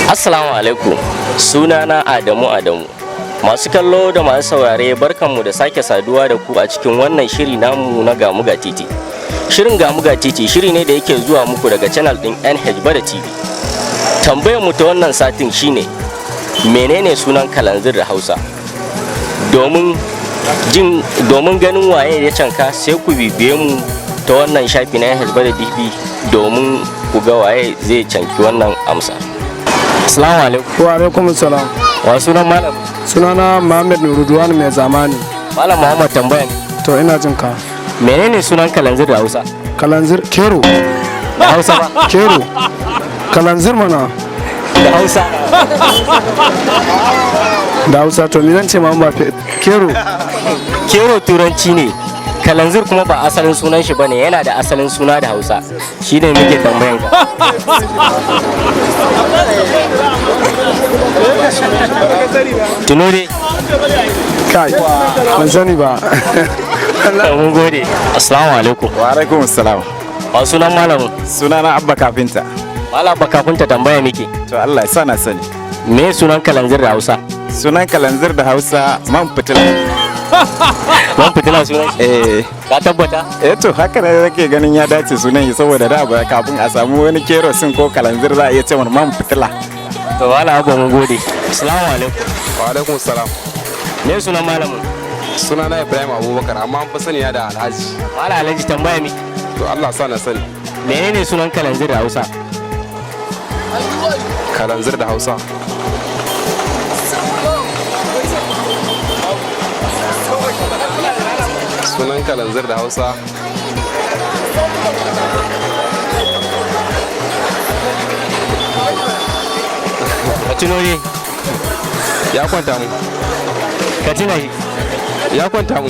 Assalamu alaikum, sunana Adamu. Masu kallo da masu saurare barkanmu da sake saduwa da ku a cikin wannan shiri namu na Gamuga Titi. Shirin Gamuga Titi shiri ne da yake zuwa muku daga channel din NH Bada TV. Tambayar mu ta wannan satin shine menene sunan kalanzir da Hausa? Domin ganin waye ya canka sai ku bibiye mu ta wannan shafi na NH Bada TV domin ku ga waye zai canki wannan amsa. Assalamu alaikum. Wa alaikum assalam. Wa sunan malam? Sunana Muhammad Nuruduwan mai zamani. Malam Muhammad tambaya ne. To ina jin ka. Menene sunan kalanzir da Hausa? Kalanzir kero. Da Hausa ba? Kero. Kalanzir mana. Da Hausa. Da Hausa to ni zan ce ma ba kero. Kero turanci ne. Kalanzir kuma ba asalin sunan shi bane, yana da asalin suna da Hausa. Shine muke tambayan ka. Tuno dai. Kai. Ban sani ba. Mun gode. Assalamu alaikum. Wa alaikum assalam. Wa sunan malamin? Sunana Abba Kafinta. Malam Abba Kafinta tambaya miki. To Allah ya sana sani. Me sunan kalanzir da Hausa? Sunan kalanzir da Hausa man fitila. Man fitila sunan shi? Ka tabbata? To haka ne nake ganin ya dace sunan shi saboda da ba kafin a samu wani kerosin ko kalanzir za a iya cewa man fitila. To Malam Abba mun gode. Assalamu alaikum. Wa alaikum salam. Me sunan malamin? Sunana Ibrahim Abubakar amma an fi sani da Alhaji. Malam Alhaji tambaya miki. To Allah sa na sani. Menene sunan kalanzir da Hausa? Kalanzir da Hausa. Sunan kalanzir da Hausa. Ka tuno ne? Ya kwanta mu. Ka tuna shi? Ya kwanta mu.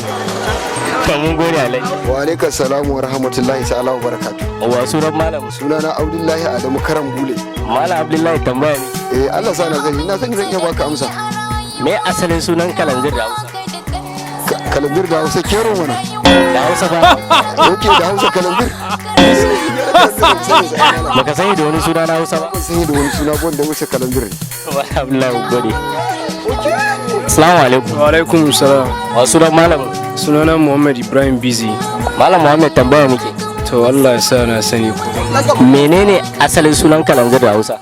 To mun gode Alhaji. Wa alaikum salamu wa rahmatullahi ta'ala wa barakatuh. Wa sunan malamin? Sunana Abdullahi Adamu Karam Bule. Malam Abdullahi tambaya ne. Allah sa na sani, na sani zan iya baka amsa. Me asalin sunan kalanzir da Hausa? Kalanzir da Hausa kero mana. Da Hausa ba? Yake da Hausa kalanzir. Baka sani da wani suna na Hausa ba? Ban sani da wani suna wanda wuce kalanzir. Malam Abdullahi mun gode. Assalamu alaikum. Wa alaikum assalam. Wa sunan malamin? Sunana Muhammad Ibrahim Bizi. Malam Muhammad tambaya miki. To Allah ya sa na sani ko. Menene asalin sunan kalanzir da Hausa?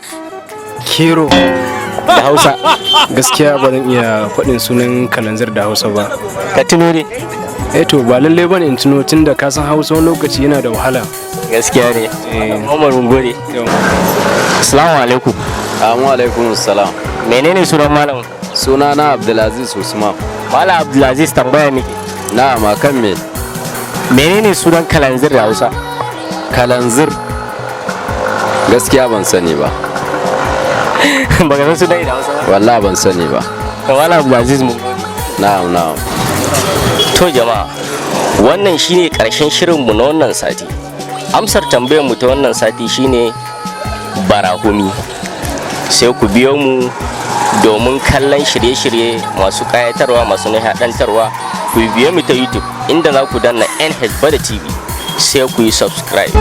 Kero. Da Hausa. Gaskiya ba zan iya faɗin sunan kalanzir da Hausa ba. Ka tuno ne? To ba lalle bane in tuno tunda ka san Hausa wani lokaci yana da wahala. Gaskiya ne. Umar mun gode. Assalamu alaikum. Assalamu alaikum salam. Menene sunan malamin? Sunana Abdulaziz Usman. Malam Abdulaziz tambaya miki. Na'am akan me? Menene sunan kalanzir da Hausa? Kalanzir. Gaskiya ban sani ba. Baka san sunan da Hausa ba? Wallahi ban sani ba. Malam Abdulaziz mun gode. Na'am. To jama'a, wannan shine karshen shirinmu na wannan sati. Amsar tambayar mu ta wannan sati shine barahumi. Sai ku biyo mu domin kallon shirye-shirye masu kayatarwa masu nishaɗantarwa. Ku biyo mu ta YouTube inda za ku danna NH Bada TV sai ku yi subscribe.